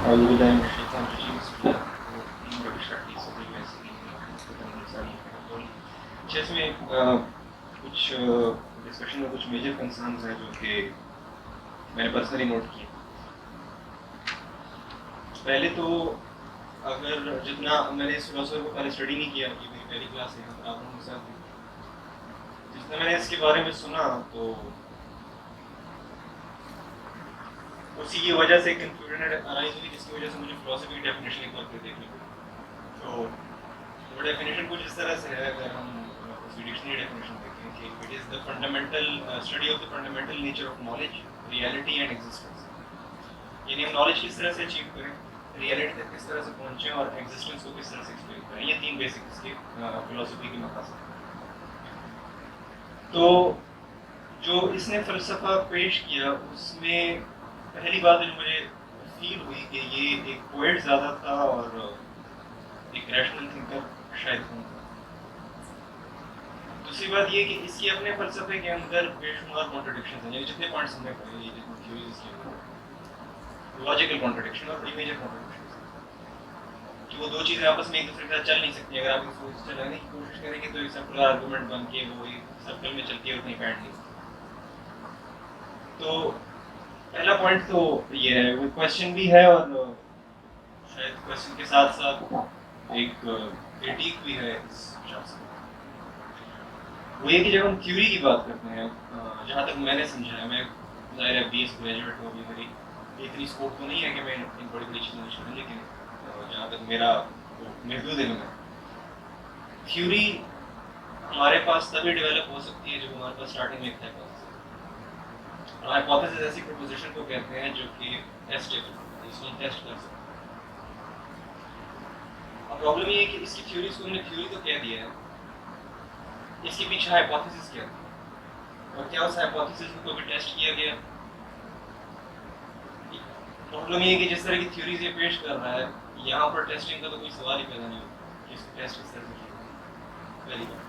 أعوذ بالله من الشيطان الرجيم بسم الله الرحمن الرحيم رب اشرح لي صدري ويسر لي أمري واحلل عقدة من لساني يفقهوا قولي. اس میں کچھ ڈسکشن میں کچھ میجر کنسرنز ہیں جو کہ میں نے پرسنلی نوٹ کیے. پہلے تو اگر جتنا میں نے اس فلاسفر کو پہلے اسٹڈی نہیں کیا کہ میری پہلی کلاس ہے آپ لوگوں کے ساتھ، جتنا میں نے اس کے بارے میں سنا تو اسی کی وجہ سے کنفیوژن ارائز ہوئی، جس کی وجہ سے مجھے فلاسفی کی ڈیفینیشن ایک بار پھر دیکھنی پڑی. تو وہ ڈیفینیشن کچھ اس طرح سے ہے، اگر ہم اس کی ڈکشنری ڈیفینیشن دیکھیں کہ it is the fundamental study of the fundamental nature of knowledge, reality and existence. یعنی ہم نالج کس طرح سے اچیو کریں، ریئلٹی تک کس طرح سے پہنچیں اور ایگزسٹنس کو کس طرح سے ایکسپلین کریں. یہ تین بیسک اس کے فلاسفی کے مقاصد ہیں. تو جو اس نے فلسفہ پیش کیا اس میں پہلی بات جو مجھے فیل ہوئی کہ یہ ایک پوئٹ زیادہ تھا اور ایک ریشنل تھنکر شاید ہوں. دوسری بات یہ کہ اس کی اپنے فلسفے کے اندر بے شمار کانٹرڈکشنز ہیں، یعنی جتنے پوائنٹس ہم نے پڑھے، یہ جتنی تھیوریز کی لاجیکل کانٹرڈکشن اور بڑی میجر کانٹرڈکشن کہ وہ دو چیزیں آپس میں ایک دوسرے کے ساتھ چل نہیں سکتی. اگر آپ اس کو چلانے کی کوشش کریں گے تو ایک سرکولر آرگومنٹ بن کے وہ ایک سرکل میں چلتی ہے اور کہیں بیٹھ نہیں سکتی. تو پہلا پوائنٹ تو یہ ہے، وہ کوشچن بھی ہے اور شاید کوشچن کے ساتھ ساتھ ایک کریٹیک بھی ہے اس شخص کا. وہ یہ کہ جب ہم تھیوری کی بات کرتے ہیں، جہاں تک میں نے سمجھا ہے، میں ظاہر ہے BS گریجویٹ ہوں، ابھی میری اتنی اسکوپ تو نہیں ہے کہ میں ان بڑی بڑی چیزوں میں چلوں، لیکن جہاں تک میرا محدود علم ہے، تھیوری ہمارے پاس تبھی ڈیولپ ہو سکتی ہے جب ہمارے پاس اسٹارٹنگ میں ایک ہائپوتھیسس ہے. اور ہائپوتھیسس ایسی پروپوزیشن کو کہتے ہیں جو کہ ٹیسٹیبل ہے، جس کو ہم ٹیسٹ کر سکتے ہیں. اب پرابلم یہ ہے کہ اس کی تھیوریز کو ہم نے تھیوری تو کہہ دیا ہے، اس کے پیچھے ہائپوتھیسس کیا تھی اور کیا اس ہائپوتھیسس کو کبھی ٹیسٹ کیا گیا؟ پرابلم یہ ہے کہ جس طرح کی تھیوریز یہ پیش کر رہا ہے، یہاں پر ٹیسٹنگ کا تو کوئی سوال ہی پیدا نہیں ہوتا کہ اس کو ٹیسٹ کس طرح سے کیا. پہلی بات.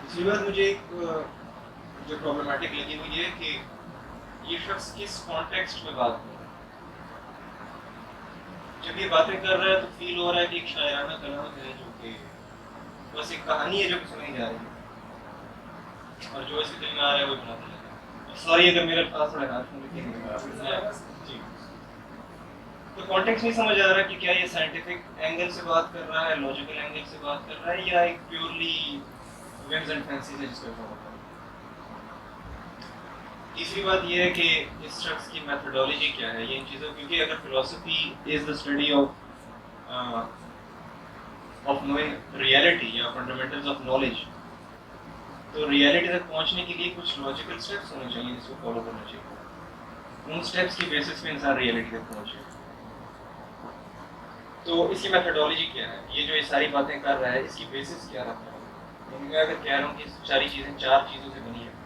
دوسری بات مجھے ایک جو پرابلمٹک لگی وہ یہ ہے کہ یہ شخص کس کانٹیکسٹ میں بات کر رہا ہے. جب یہ باتیں کر رہا ہے تو فیل ہو رہا ہے کہ ایک شاعرانہ کلام ہے جو کہ بس ایک کہانی ہے جو کہ سنائی جا رہی ہے اور جو اس کے دل میں آ رہا ہے وہ بناتا جا رہا ہے. سوری اگر میرے الفاظ تھوڑے ہاتھ میں جی. تو کانٹیکسٹ نہیں سمجھ آ رہا کہ کیا یہ سائنٹیفک اینگل سے بات کر رہا ہے، لاجیکل اینگل سے بات کر رہا ہے، یا ایک پیورلی ویمز اینڈ فینسیز ہے جس کو فالو کر رہا ہے. تیسری بات یہ ہے کہ اس شخص کی میتھڈالوجی کیا ہے. یہ ان چیزوں، کیونکہ اگر philosophy is the study of knowing reality یا فنڈامنٹلز آف نالج، تو ریئلٹی تک پہنچنے کے لیے کچھ لاجیکل اسٹیپس ہونے چاہیے جس کو فالو کرنا چاہیے. ان اسٹیپس کی بیسس پہ انسان ریئلٹی تک پہنچے. تو اس کی میتھڈالوجی کیا ہے، یہ جو یہ ساری باتیں کر رہا ہے اس کی بیسس کیا رکھتا ہے. میں اگر کہہ رہا ہوں کہ ساری چیزیں چار چیزوں سے بنی ہیں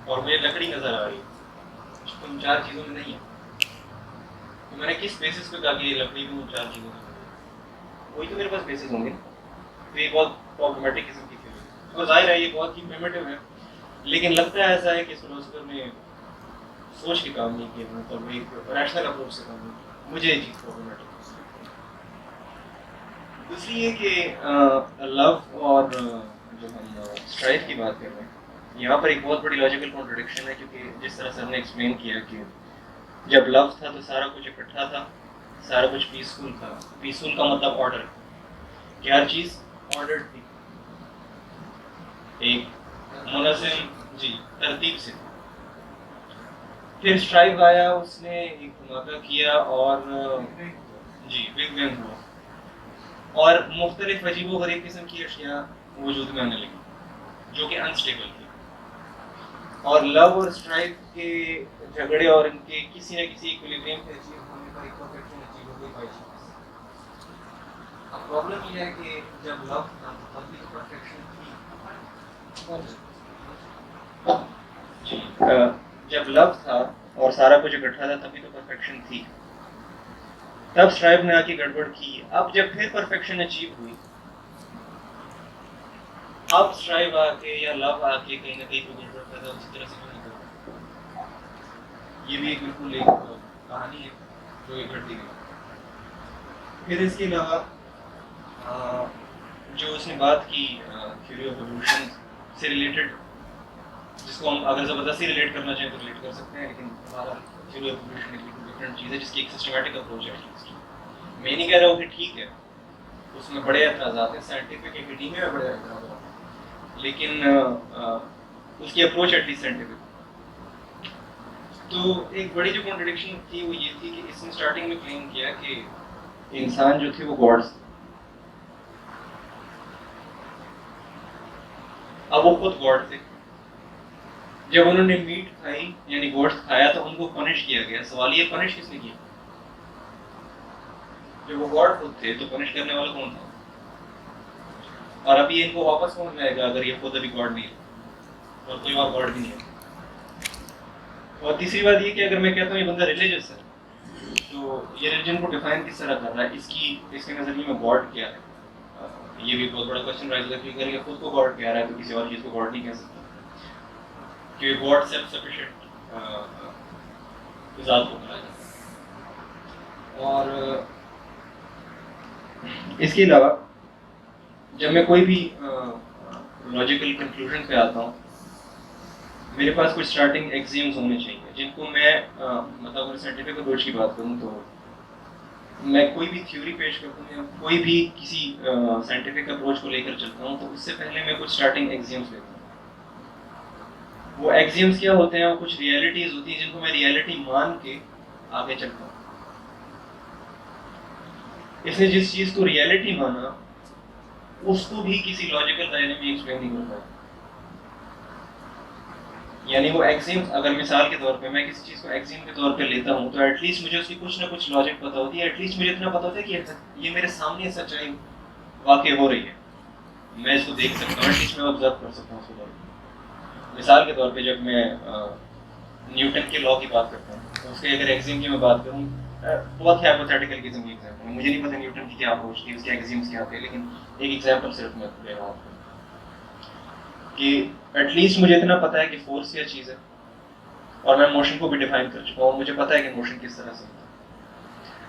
اور مجھے لکڑی نظر آ رہی ہے، تم چار چیزوں میں نہیں ہے، تو میں نے کس بیسس پہ کہا کہ یہ لکڑی بھی ان چار چیزوں سے بنی ہے؟ وہی تو میرے پاس بیسس ہوں گے. تو یہ بہت پرابلمٹک قسم کی تھیوری ہے. تو ظاہر ہے یہ بہت ہی پریمیٹیو ہے، لیکن لگتا ہے ایسا ہے کہ فلاسفر نے سوچ کے کام نہیں کیا، مطلب ایک ریشنل اپروچ سے کام نہیں کیا. مجھے یہ چیز پرابلمٹک. دوسری یہ کہ لو اور جو ہم اسٹرائف کی بات کر رہے ہیں، یہاں پر ایک بہت بڑی لاجیکل کانٹرڈکشن ہے، کیونکہ جس طرح سر نے ایکسپلین کیا کہ جب لو تھا تو سارا کچھ اکٹھا تھا، سارا کچھ پیسفل تھا. پیسفل کا مطلب آرڈر، کہ ہر چیز آرڈر تھی، ایک منظم جی ترتیب سے. پھر اسٹرائف آیا، اس نے ایک دھماکہ کیا اور جی بگ بینگ ہوا اور مختلف عجیب و غریب قسم کی اشیاء وجود میں آنے لگی جو کہ انسٹیبل تھی. اور لو اور اسٹرائف کے جھگڑے اور ان کے کسی نہ کسی ایکویلیبریم کے اچیو ہونے پر ایک پرفیکشن اچیو ہو گئی بائی چانس. اب پرابلم یہ ہے کہ جب لو تھا تب بھی تو پرفیکشن تھی جی. جب لو تھا اور سارا کچھ اکٹھا تھا تبھی تو پرفیکشن تھی. تب اسٹرائف نے آ کے گڑبڑ کی. اب جب پھر پرفیکشن اچیو ہوئی، اب اسٹرائف آ کے یا لو آ کے کہیں نہ کہیں تو گڑبڑ پیدا اسی طرح سے نہیں کرتا. یہ بھی ایک بالکل ایک کہانی ہے جو یہ گھٹتی گئی. پھر اس کے علاوہ جو اس نے بات کی تھیوری آف ایوولوشن سے ریلیٹڈ، جس کو ہم اگر زبردستی ریلیٹ کرنا چاہیں تو ریلیٹ کر سکتے ہیں، لیکن ہمارا تھیوری آف ایوولوشن ایک ڈفرینٹ چیز ہے جس کی ایک سسٹمیٹک اپروچ ہے. میں نہیں کہہ رہا ہوں کہ ٹھیک ہے، اس میں بڑے اعتراضات ہیں، سائنٹیفک ایکیڈیمیا میں بڑے اعتراضات ہیں، لیکن اس کی اپروچ ایٹ لیسٹ سائنٹیفک. تو ایک بڑی جو کانٹرڈکشن تھی وہ یہ تھی کہ اس نے اسٹارٹنگ میں کلیم کیا کہ انسان جو تھے وہ گاڈس تھے. اب وہ خود گاڈ تھے. جب انہوں نے میٹ کھائی یعنی گوشت کھایا تو ان کو پنش کیا گیا. سوال یہ پنش کس نے کیا؟ جب وہ گاڈ خود تھے تو پنش کرنے والا کون تھا؟ اور ابھی ان کو واپس کون جائے گا اگر یہ خود ابھی گاڈ نہیں ہے اور کوئی اور گاڈ بھی نہیں ہے؟ اور تیسری بات یہ کہ اگر میں کہتا ہوں یہ بندہ ریلیجس ہے تو یہ ریلیجن کو ڈیفائن کس طرح کر رہا ہے؟ اس کے نظریے میں گاڈ کیا ہے؟ یہ بھی بہت بڑا کوشچن رائز ہوتا ہے کہ اگر یہ خود کو گاڈ کہہ رہا ہے تو کسی اور چیز کو گاڈ نہیں کہہ سکتا، کیونکہ گاڈ سیلف سفیشینٹ ذات کو کہا جاتا ہے. اور اس کے علاوہ جب میں کوئی بھی لاجیکل کنکلوژن پہ آتا ہوں میرے پاس کچھ اسٹارٹنگ ایگزیمز ہونے چاہیے جن کو میں مطلب اگر سائنٹیفک اپروچ کی بات کروں تو میں کوئی بھی تھیوری پیش کرتا ہوں یا کوئی بھی کسی سائنٹیفک اپروچ کو لے کر چلتا ہوں تو اس سے پہلے میں کچھ اسٹارٹنگ ایگزیمز لیتا ہوں. وہ ایگزیمز کیا ہوتے ہیں؟ وہ کچھ ریئلٹیز ہوتی ہیں جن کو میں ریئلٹی مان کے آگے چلتا ہوں. اس نے جس چیز کو ریئلٹی مانا اس کو بھی کسی لاجیکل دائرے میں ایکسپلین نہیں کر پایا. یعنی وہ ایگزیم اگر مثال کے طور پہ میں کسی چیز کو ایگزیم کے طور پہ لیتا ہوں تو ایٹ لیسٹ مجھے اس کی کچھ نہ کچھ لاجک پتہ ہوتی ہے. ایٹ لیسٹ مجھے اتنا پتہ ہوتا ہے کہ یہ میرے سامنے سچائی واقع ہو رہی ہے، میں اس کو دیکھ سکتا ہوں، ایٹ لیسٹ میں آبزرو کر سکتا ہوں اس کو. مثال کے طور پہ جب میں نیوٹن کے لا کی بات کرتا ہوں تو اس کے اگر ایگزیم کی میں بات کروں، بہت ہی ہائپوتھیٹیکل قسم کی ایگزامپل ہے، مجھے نہیں پتہ نیوٹن کی کیا اپروچ تھی، اس کے ایگزیمس کیا تھے، لیکن ایک ایگزامپل صرف میں دے رہا ہوں کہ ایٹ لیسٹ مجھے اتنا پتہ ہے کہ فورس کیا چیز ہے اور میں موشن کو بھی ڈیفائن کر چکا ہوں، مجھے پتہ ہے کہ موشن کس طرح سے ہوتا ہے.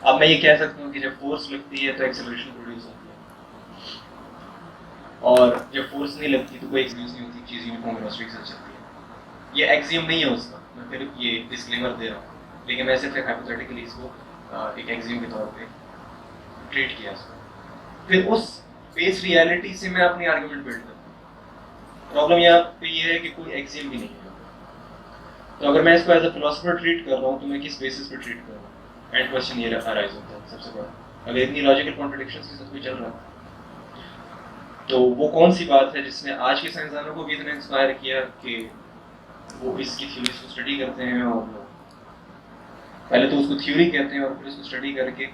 اب میں یہ کہہ سکتا ہوں کہ جب فورس لگتی ہے تو ایکسلریشن پروڈیوس ہوتی ہے، اور جب فورس نہیں لگتی تو کوئی ایکسپیرینس نہیں ہوتی، چیز یونیفارم ویلوسٹی کے ساتھ چلتی ہے. یہ ایگزیم نہیں ہے اس کا، میں پھر یہ ڈسکلیمر دے رہا ہوں، لیکن میں صرف ایک ہائپوتھیٹیکلی اس کو ایک ایگزیم کے طور پہ ٹریٹ کیا اس کو. پھر اس بیس ریئلٹی سے میں اپنی آرگومنٹ بلڈ کرتا ہوں. پرابلم یہاں پہ یہ ہے کہ کوئی ایگزیم بھی نہیں ہے. تو اگر میں اس کو ایز اے فلاسفر ٹریٹ کر رہا ہوں تو میں کس بیسس پہ ٹریٹ کر رہا ہوں؟ اینڈ کوشچن یہ ارائز ہوتا ہے سب سے بڑا. اگر اتنی لاجیکل کانٹرڈکشنز کے ساتھ کوئی چل رہا ہے تو وہ کون سی بات ہے جس نے آج کے سائنسدانوں کو بھی اتنا انسپائر کیا کہ وہ اس کی تھیوریز کو اسٹڈی کرتے ہیں، اور پہلے تو اس کو تھیوری کہتے ہیں اور پھر اس کو اسٹڈی کر کے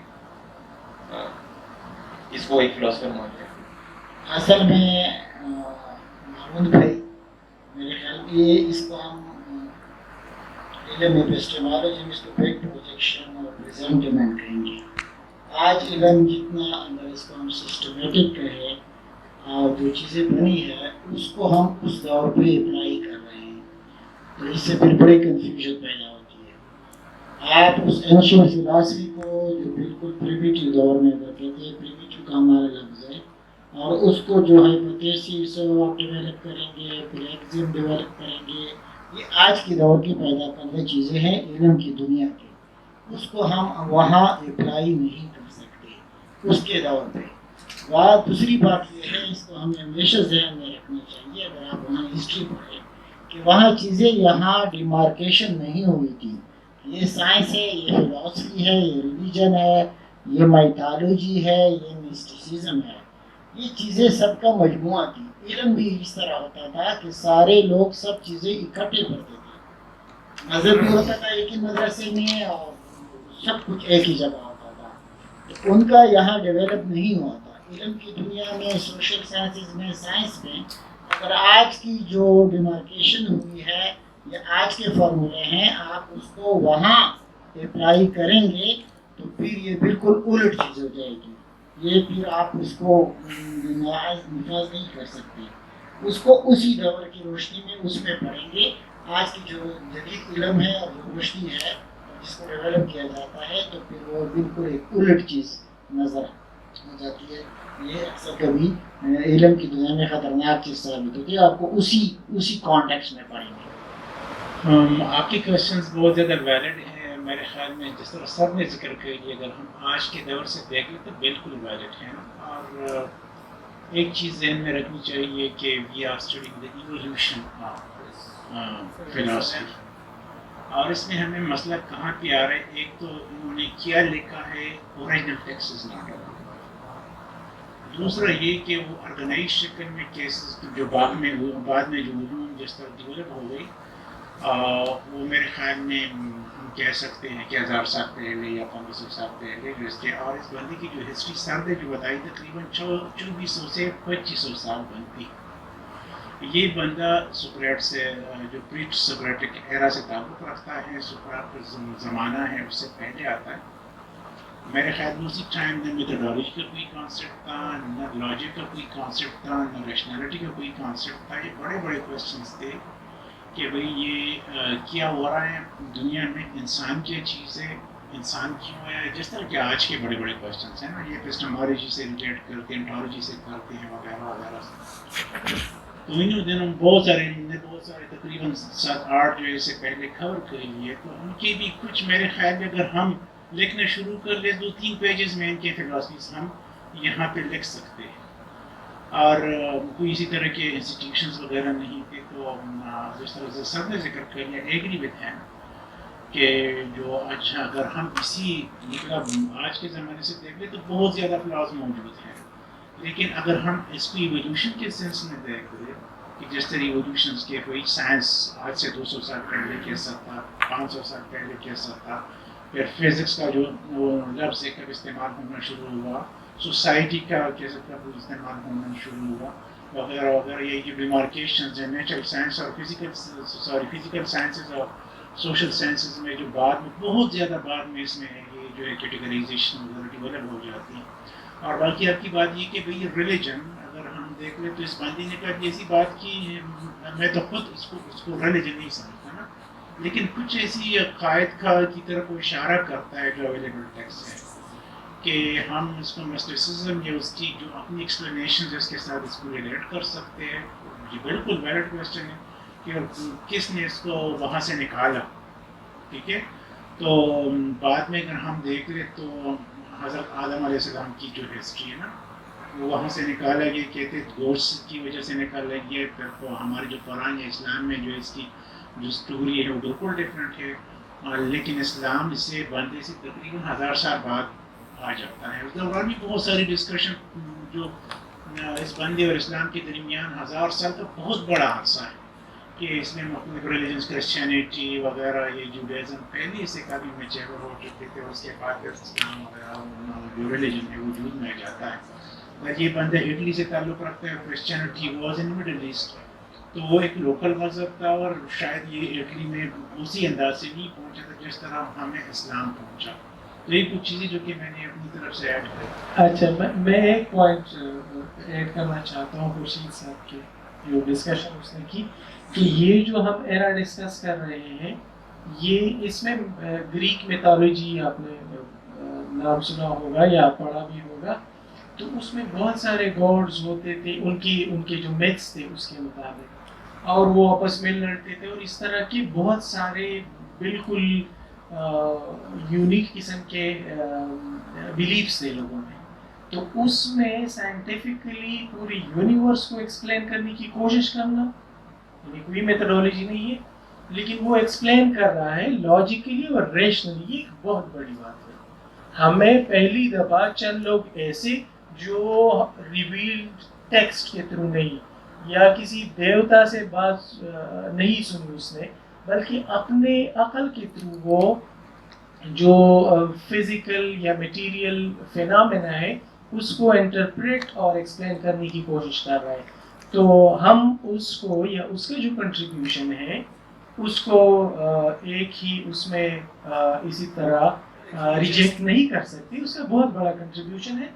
اس کو ایک فلاسفر مانتے ہیں. اصل میں محمود بھائی میرے خیال میں یہ اس کو ہم علم ایپسٹیمالوجی میں اس کو فیکٹ پروجیکشن اور پریزنٹمنٹ کہیں گے. آج علم جتنا اگر اس کو ہم سسٹمیٹک کہیں اور جو چیزیں بنی ہے اس کو ہم اس دور پہ اپلائی کر رہے ہیں تو اس سے پھر بڑی کنفیوژن پیدا ہوتی ہے. آپ اس اینشینٹ فلاسفی کو جو بالکل پریمیٹیو دور میں کرتے تھے، پریمیٹیو کا ہمارا لفظ ہے، اور اس کو جو ہائپوتھیسس آپ ڈیولپ کریں گے، پھر ایگزیم ڈیولپ کریں گے، یہ آج کے دور کی پیدا کردہ چیزیں ہیں علم کی دنیا کی. اس کو ہم وہاں اپلائی نہیں کر سکتے اس کے دور پہ. دوسری بات یہ ہے، اس کو ہمیں ہمیشہ ذہن میں رکھنا چاہیے اگر آپ وہاں ہسٹری پڑھیں کہ وہاں چیزیں یہاں ڈیمارکیشن نہیں ہوئی تھی. یہ سائنس ہے، یہ فلاسفی ہے، یہ ریلیجن ہے، یہ مائتالوجی ہے، یہ مسٹیسزم ہے، یہ چیزیں سب کا مجموعہ تھی. علم بھی اس طرح ہوتا تھا کہ سارے لوگ سب چیزیں اکٹھے کرتے تھے. مذہب بھی ہوتا تھا ایک ہی مدرسے میں اور سب کچھ ایک ہی جگہ ہوتا تھا. ان کا یہاں ڈیولپ نہیں ہوا تھا. علم کی دنیا میں، سوشل سائنسز میں، سائنس میں اگر آج کی جو ڈیمارکیشن ہوئی ہے یا آج کے فارمولے ہیں آپ اس کو وہاں اپلائی کریں گے تو پھر یہ بالکل الٹ چیز ہو جائے گی. یہ پھر آپ اس کو نفاذ نہیں کر سکتے. اس کو اسی دور کی روشنی میں اس میں پڑھیں گے. آج کی جو جدید علم ہے اور روشنی ہے جس کو ڈیولپ کیا جاتا ہے تو پھر وہ بالکل ایک الٹ چیز نظر آ جاتی ہے. یہ اکثر کبھی علم کی دنیا میں خطرناک چیز ثابت ہوتی ہے. آپ کو اسی کانٹیکس میں پڑھیں گے. آپ کی کوشچنز بہت زیادہ ویلڈ ہیں میرے خیال میں. جس طرح سب نے ذکر کر لیا، اگر ہم آج کے دور سے دیکھ لیں تو بالکل ویلڈ ہیں. اور ایک چیز ذہن میں رکھنی چاہیے کہ we are studying the evolution of philosophy, اور اس میں ہمیں مسئلہ کہاں پہ آ رہا ہے. ایک تو انہوں نے کیا لکھا ہے، original text is not original. دوسرا یہ کہ وہ آرگنائز شکل میں کیسز جو بعد میں جو علوم جس طرح ڈیولپ ہو گئی، وہ میرے خیال میں ہم کہہ سکتے ہیں کہ 1000 سال پہلے یا 1500 سال پہلے گزرے. اور اس بندے کی جو ہسٹری سرد ہے جو بتائی تقریباً 2400 سے 2500 سال بنتی. یہ بندہ سقراط سے جو پری سقراٹک ایرا سے تعلق رکھتا ہے، سقراط کا زمانہ ہے اس سے پہلے آتا ہے. میرے خیال میں اسی ٹائم نہ میتھڈالوجی کا کوئی کانسیپٹ تھا، نہ لاجک کا کوئی کانسیپٹ تھا، نہ ریشنلٹی کا کوئی کانسیپٹ تھا. یہ بڑے بڑے کویشچنس تھے کہ بھئی یہ کیا ہو رہا ہے دنیا میں، انسان کیا چیز ہے، انسان کیوں ہے. جس طرح کہ آج کے بڑے بڑے کویشچنس ہیں نا، یہ ایپسٹمالوجی سے ریلیٹ کرتے ہیں، انٹالوجی سے کرتے ہیں وغیرہ وغیرہ. تو انہوں دنوں بہت سارے تقریباً 7-8 جو اس سے پہلے کور کر لیے. تو ان کی بھی کچھ میرے خیال میں اگر ہم لکھنا شروع کر لیں 2-3 پیجز میں ان کے فلاسفیز ہم یہاں پہ لکھ سکتے ہیں. اور کوئی اسی طرح کے انسٹیٹیوشنز وغیرہ نہیں تھے. تو جس طرح سے سب نے ذکر کر لیا، ایگری وتھ ہیں کہ جو اچھا اگر ہم اسی مطلب آج کے زمانے سے دیکھ لیں تو بہت زیادہ فلاز موجود ہیں. لیکن اگر ہم اس کو ایولیوشن کے سینس میں دیکھ لیں کہ جس طرح ایولیوشنز کے کوئی سائنس آج سے 200 سال پہلے کیسا تھا، 500 سال پہلے کیسا تھا، پھر فزکس کا جو وہ لفظ کب استعمال ہونا شروع ہوا، سوسائٹی کا کیسے کب استعمال ہونا شروع ہوا وغیرہ وغیرہ. یہ جو ڈیمارکیشنز ہیں نیچرل سائنس اور فزیکل سائنسز اور سوشل سائنسز میں جو بعد میں بہت زیادہ بعد میں اس میں یہ جو ہے کیٹیگرائزیشن وغیرہ ڈیولپ ہو جاتی ہے. اور باقی آپ کی بات یہ کہ بھئی ریلیجن اگر ہم دیکھ لیں تو اس بندی نے کہا ایسی بات کی، میں تو خود اس کو ریلیجن نہیں سمجھتا نا، لیکن کچھ ایسی قائد کا کی طرف وہ اشارہ کرتا ہے جو اویلیبل ٹیکسٹ ہے کہ ہم اس کو مسٹیسزم یا اس کی جو اپنی ایکسپلینیشن اس کے ساتھ اس کو ریلیٹ کر سکتے ہیں. یہ بالکل ویلڈ کویسچن ہے کہ کس نے اس کو وہاں سے نکالا. ٹھیک ہے، تو بعد میں اگر ہم دیکھ لیں تو حضرت آدم علیہ السلام کی جو ہسٹری ہے نا وہ وہاں سے نکالا گیا. کہتے گوشت کی وجہ سے نکالا گیا. پھر تو ہمارے جو قرآن یا اسلام میں جو اس کی جو اسٹوری ہے وہ بالکل ڈفرینٹ ہے. لیکن اسلام سے بندے سے تقریباً 1000 سال بعد آ جاتا ہے. اس دوران بھی بہت ساری ڈسکشن جو اس بندے اور اسلام کے درمیان 1000 سال کا بہت بڑا عرصہ ہے کہ اس میں مختلف ریلیجنس، کرسچینٹی وغیرہ، یہ جوڈائزم پہلے سے کبھی میچور ہو چکے تھے. اس کے بعد اسلام وغیرہ جو ریلیجن ہے وجود میں جاتا ہے. اور یہ بندہ اٹلی سے تعلق رکھتا ہے. Christianity was in Middle East, تو وہ ایک لوکل مذہب تھا اور شاید یہ اٹلی میں اسی انداز سے نہیں پہنچا تھا جس طرح ہمیں اسلام پہنچا. تو یہ کچھ چیزیں جو کہ میں نے اپنی طرف سے ایڈ کری. اچھا، میں ایک پوائنٹ ایڈ کرنا چاہتا ہوں خورشید صاحب کی جو ڈسکشن اس نے کی کہ یہ جو ہم ایرا ڈسکس کر رہے ہیں یہ اس میں گریک میتھولوجی آپ نے نام سنا ہوگا یا پڑھا بھی ہوگا، تو اس میں بہت سارے گاڈز ہوتے تھے، ان کے جو میتھس تھے اس کے مطابق، اور وہ آپس میں لڑتے تھے، اور اس طرح کے بہت سارے بالکل یونیک قسم کے بلیفس تھے لوگوں میں. تو اس میں سائنٹیفکلی پوری یونیورس کو ایکسپلین کرنے کی کوشش کرنا، یعنی کوئی میتھڈالوجی نہیں ہے لیکن وہ ایکسپلین کر رہا ہے لاجیکلی اور ریشنلی. یہ ایک بہت بڑی بات ہے. ہمیں پہلی دفعہ چند لوگ ایسے جو ریویلڈ ٹیکسٹ کے تھرو نہیں یا کسی دیوتا سے بات نہیں سنی اس نے، بلکہ اپنے عقل کے تھرو وہ جو فزیکل یا میٹیریل فینامنا ہے اس کو انٹرپریٹ اور ایکسپلین کرنے کی کوشش کر رہا ہے. تو ہم اس کو یا اس کا جو کنٹریبیوشن ہے اس کو ایک ہی اس میں اسی طرح ریجیکٹ نہیں کر سکتے. اس کا بہت بڑا کنٹریبیوشن ہے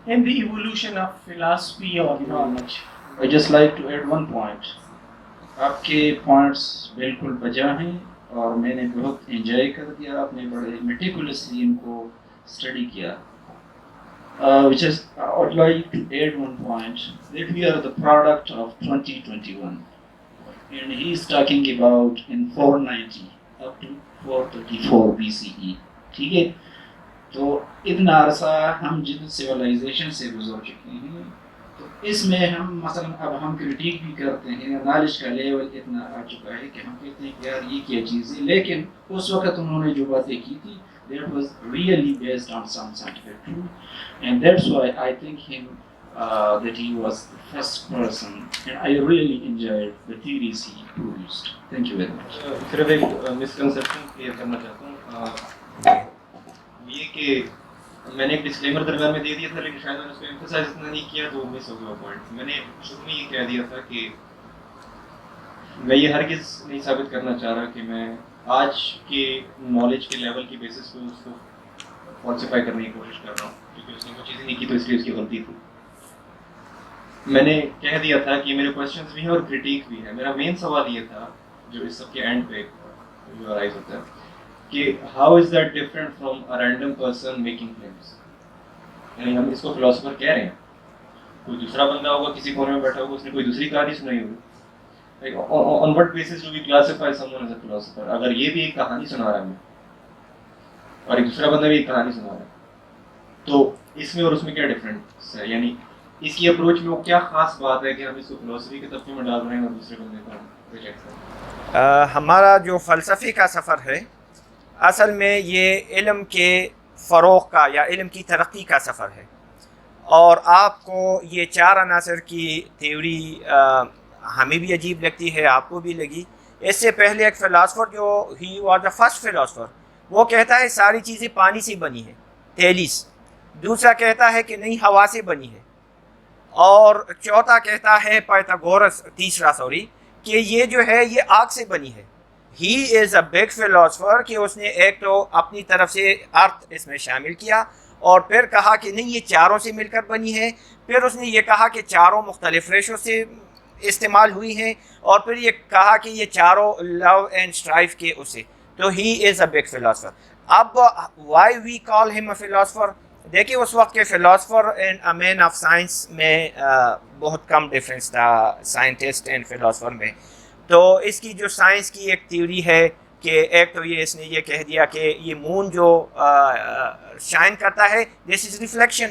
in the evolution of philosophy or knowledge. I just like to add one point. آپ کے پوائنٹس بالکل بجا ہیں اور میں نے بہت انجوائے کر دیا, آپ نے بڑے میٹیکولسلی ان کو اسٹڈی کیا. Which is, I would like to add one point, that we are the product of 2021, and he is talking about in 490 up to 434 BCE. ٹھیک ہے, تو اتنا عرصہ ہم جن سویلائزیشن سے گزر چکے ہیں, تو اس میں ہم مثلا اب ہم کرٹیک بھی کرتے ہیں, نالج کا لیول اتنا آ چکا ہے کہ ہم کہتے ہیں کہ یار یہ کیا چیز ہے, لیکن اس وقت انہوں نے جو باتیں کی تھی that was really based on some scientific truth, and that's why I think him that he was the first person, and I really enjoyed the theories he produced. Thank you very much. صرف ایک misconception clear کرنا چاہتا ہوں, یہ کہ میں نے ایک ڈسکلیمر درمیان میں دے دیا تھا, لیکن شاید میں نے اس کو ایمفسائز اتنا نہیں کیا تو مس ہو گیا پوائنٹ. میں نے شروع میں یہ کہہ دیا تھا کہ میں یہ ہرگز نہیں ثابت کرنا چاہ رہا کہ میں آج کے نالج کے لیول کی بیسس پہ اس کو فالسیفائی کرنے کی کوشش کر رہا ہوں, کیونکہ اس نے وہ چیزیں نہیں کی تو اس لیے اس کی غلطی تھی. میں نے کہہ دیا تھا کہ میرے کوشچنس بھی ہیں اور کرٹیک بھی ہے. میرا مین سوال یہ تھا جو اس سب کے اینڈ پہ جو ارائز ہوتا ہے کہ how is that different from a random person making claims. یعنی ہم اس کو فلاسفر کہہ رہے ہیں, کوئی دوسرا بندہ ہوگا کسی کونے میں بیٹھا ہوگا, اس نے کوئی دوسری کہانی سنائی ہوگی. On what basis do we classify someone as a philosopher? اگر یہ بھی ایک کہانی سنا رہا ہے ہمیں اور ایک دوسرا بندہ بھی ایک کہانی سنا رہا ہے, تو اس میں اور اس میں کیا ڈفرینس ہے؟ یعنی اس کی اپروچ میں وہ کیا خاص بات ہے کہ ہم اس کو فلسفی کے طبقے میں ڈال رہے ہیں اور دوسرے بندے کو ریجیکٹ کر رہے ہیں؟ ہمارا جو فلسفے کا سفر ہے اصل میں یہ علم کے فروغ کا یا علم کی ترقی کا سفر ہے, اور آپ کو یہ 4 عناصر کی تھیوری ہمیں بھی عجیب لگتی ہے, آپ کو بھی لگی. اس سے پہلے ایک فلاسفر جو he was the first philosopher, وہ کہتا ہے ساری چیزیں پانی سے بنی ہیں, تیلیس. دوسرا کہتا ہے کہ نہیں ہوا سے بنی ہے, اور چوتھا کہتا ہے پائتھاگورس, تیسرا کہ یہ جو ہے یہ آگ سے بنی ہے. ہی از اے بگ فلاسفر کہ اس نے ایک تو اپنی طرف سے ارتھ اس میں شامل کیا, اور پھر کہا کہ نہیں یہ چاروں سے مل کر بنی ہے. پھر اس نے یہ کہا کہ چاروں مختلف ریشوں سے استعمال ہوئی ہیں, اور پھر یہ کہا کہ یہ چاروں لو اینڈ اسٹرائف کے اسے. تو he is a big philosopher. اب why we call him a philosopher, دیکھیے اس وقت کے philosopher and a man of science میں بہت کم ڈفرینس تھا سائنٹسٹ اینڈ فلاسفر میں. تو اس کی جو سائنس کی ایک تھیوری ہے کہ ایک تو یہ اس نے یہ کہہ دیا کہ یہ مون جو شائن کرتا ہے دس از ریفلیکشن,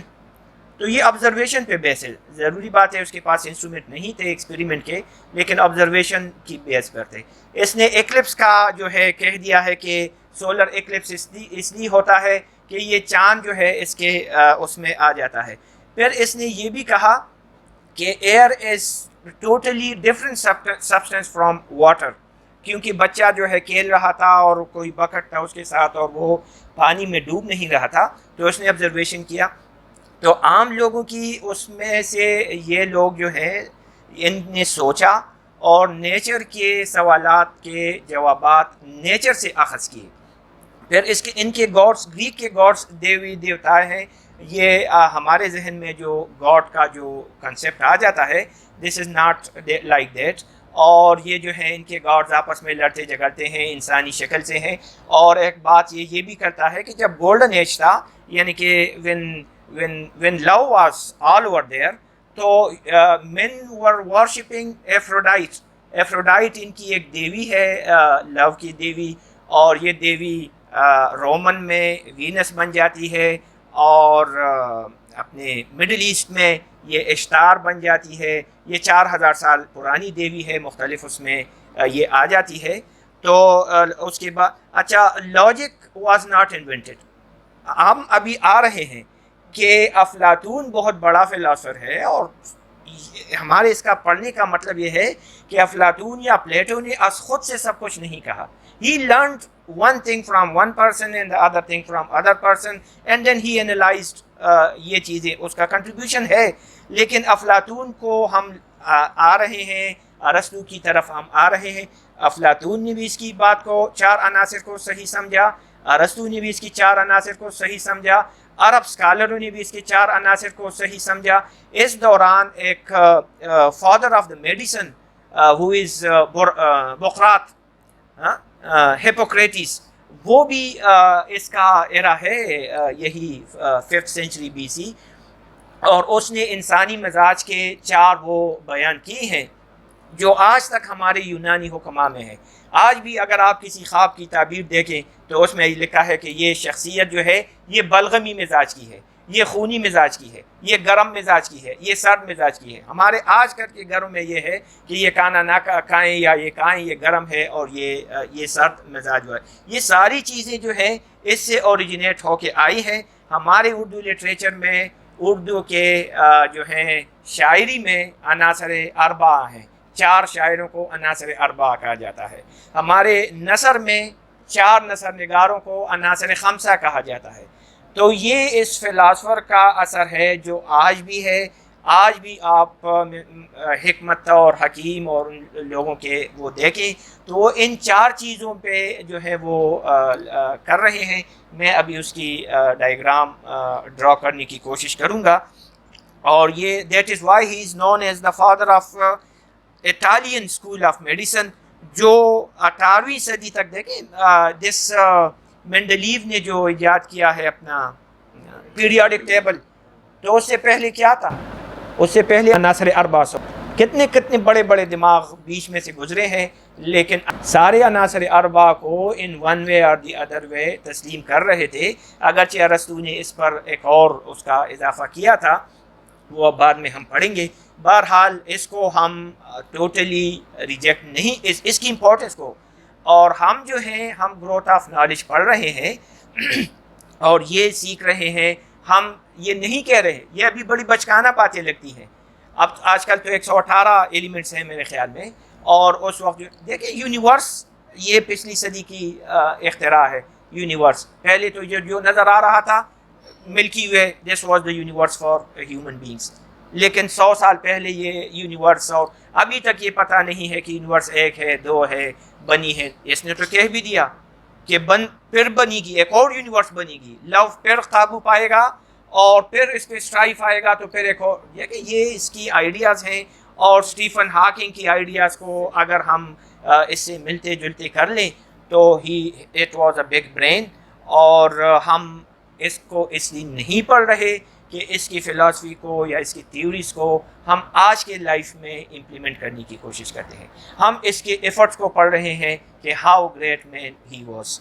تو یہ آبزرویشن پہ بیس ہے. ضروری بات ہے اس کے پاس انسٹرومنٹ نہیں تھے ایکسپیریمنٹ کے, لیکن آبزرویشن کی بیس پر تھے. اس نے ایکلپس کا جو ہے کہہ دیا ہے کہ سولر ایکلپس اس لیے ہوتا ہے کہ یہ چاند جو ہے اس کے اس میں آ جاتا ہے. پھر اس نے یہ بھی کہا کہ air is totally different substance from water, کیونکہ بچہ جو ہے کھیل رہا تھا اور کوئی بکٹ تھا اس کے ساتھ اور وہ پانی میں ڈوب نہیں رہا تھا. تو اس نے آبزرویشن کیا. تو عام لوگوں کی اس میں سے یہ لوگ جو ہیں ان نے سوچا اور نیچر کے سوالات کے جوابات نیچر سے اخذ کیے. پھر اس کے ان کے گاڈس, گریک کے گاڈس دیوی دیوتا ہیں, یہ ہمارے ذہن میں جو گاڈ کا جو کنسیپٹ آ جاتا ہے دس از ناٹ لائک دیٹ. اور یہ جو ہے ان کے گاڈز آپس میں لڑتے جھگڑتے ہیں, انسانی شکل سے ہیں. اور ایک بات یہ بھی کرتا ہے کہ جب گولڈن ایج تھا, یعنی کہ when love was all over there, تو men were worshipping Aphrodite. Aphrodite ان کی ایک دیوی ہے, لو کی دیوی, اور یہ دیوی رومن میں وینس بن جاتی ہے, اور اپنے مڈل ایسٹ میں یہ اشتار بن جاتی ہے. یہ 4000 سال پرانی دیوی ہے, مختلف اس میں یہ آ جاتی ہے. تو اس کے بعد اچھا لاجک واز ناٹ انوینٹڈ. ہم ابھی آ رہے ہیں کہ افلاطون بہت بڑا فلاسفر ہے, اور ہمارے اس کا پڑھنے کا مطلب یہ ہے کہ افلاطون یا پلیٹو نے از خود سے سب کچھ نہیں کہا. He learned one thing from one person and the other thing from other person, and then he analyzed یہ چیزیں, اس کا کنٹریبیوشن ہے. لیکن افلاطون کو ہم آ رہے ہیں, ارسطو کی طرف ہم آ رہے ہیں. افلاطون نے بھی اس کی بات کو 4 عناصر کو صحیح سمجھا, ارسطو نے بھی اس کی 4 عناصر کو صحیح سمجھا, عرب اسکالروں نے بھی اس کے 4 عناصر کو صحیح سمجھا. اس دوران ایک father of the medicine who is بقراط, ہپوکریٹس، وہ بھی اس کا ایرا ہے یہی 5th سینچری BC، اور اس نے انسانی مزاج کے 4 وہ بیان کیے ہیں جو آج تک ہمارے یونانی حکماء میں ہے۔ آج بھی اگر آپ کسی خواب کی تعبیر دیکھیں تو اس میں لکھا ہے کہ یہ شخصیت جو ہے یہ بلغمی مزاج کی ہے، یہ خونی مزاج کی ہے، یہ گرم مزاج کی ہے، یہ سرد مزاج کی ہے۔ ہمارے آج کل کے گھروں میں یہ ہے کہ یہ کھانا نہ کھائیں یا یہ کھائیں، یہ گرم ہے اور یہ سرد مزاج ہے۔ یہ ساری چیزیں جو ہے اس سے اوریجنیٹ ہو کے آئی ہے۔ ہمارے اردو لٹریچر میں، اردو کے جو ہیں شاعری میں عناصر اربعہ ہیں، 4 شاعروں کو عناصر اربعہ کہا جاتا ہے۔ ہمارے نثر میں 4 نثر نگاروں کو عناصر خمسہ کہا جاتا ہے۔ تو یہ اس فلاسفر کا اثر ہے جو آج بھی ہے۔ آج بھی آپ حکمت اور حکیم اور ان لوگوں کے وہ دیکھیں تو وہ ان 4 چیزوں پہ جو ہے وہ کر رہے ہیں۔ میں ابھی اس کی ڈائیگرام ڈرا کرنے کی کوشش کروں گا، اور یہ that is why he is known as the father of Italian school of medicine, جو 18ویں صدی تک دیکھیں دس مینڈلیو نے جو ایجاد کیا ہے اپنا پیریوڈک ٹیبل، تو اس سے پہلے کیا تھا؟ اس سے پہلے عناصر اربعہ کتنے بڑے بڑے دماغ بیچ میں سے گزرے ہیں، لیکن سارے عناصر اربعہ کو ان ون وے اور دی ادر وے تسلیم کر رہے تھے، اگرچہ ارسطو نے اس پر ایک اور اس کا اضافہ کیا تھا، وہ اب بعد میں ہم پڑھیں گے۔ بہرحال اس کو ہم ٹوٹلی ریجیکٹ نہیں، اس کی امپورٹنس کو، اور ہم جو ہیں ہم گروتھ آف نالج پڑھ رہے ہیں اور یہ سیکھ رہے ہیں۔ ہم یہ نہیں کہہ رہے، یہ ابھی بڑی بچکانہ باتیں لگتی ہیں۔ اب آج کل تو 118 ایلیمنٹس ہیں میرے خیال میں، اور اس وقت دیکھیں یونیورس یہ پچھلی صدی کی اختراع ہے۔ یونیورس پہلے تو جو نظر آ رہا تھا milky way, this was the universe for human beings, لیکن 100 سال پہلے یہ یونیورس، اور ابھی تک یہ پتہ نہیں ہے کہ یونیورس 1 ہے 2 ہے، بنی ہے۔ اس نے تو کہہ بھی دیا کہ پھر بنے گی، ایک اور یونیورس بنے گی، لو پھر قابو پائے گا اور پھر اس پہ اسٹرائف آئے گا تو پھر ایک اور، یہ اس کی آئیڈیاز ہیں۔ اور اسٹیفن ہاکنگ کی آئیڈیاز کو اگر ہم اس سے ملتے جلتے کر لیں تو it was a big brain, اور ہم اس کو اس لیے نہیں پڑھ رہے کہ اس کی فلاسفی کو یا اس کی تھیوریز کو ہم آج کے لائف میں امپلیمنٹ کرنے کی کوشش کرتے ہیں۔ ہم اس کے ایفرٹس کو پڑھ رہے ہیں کہ how great man he was.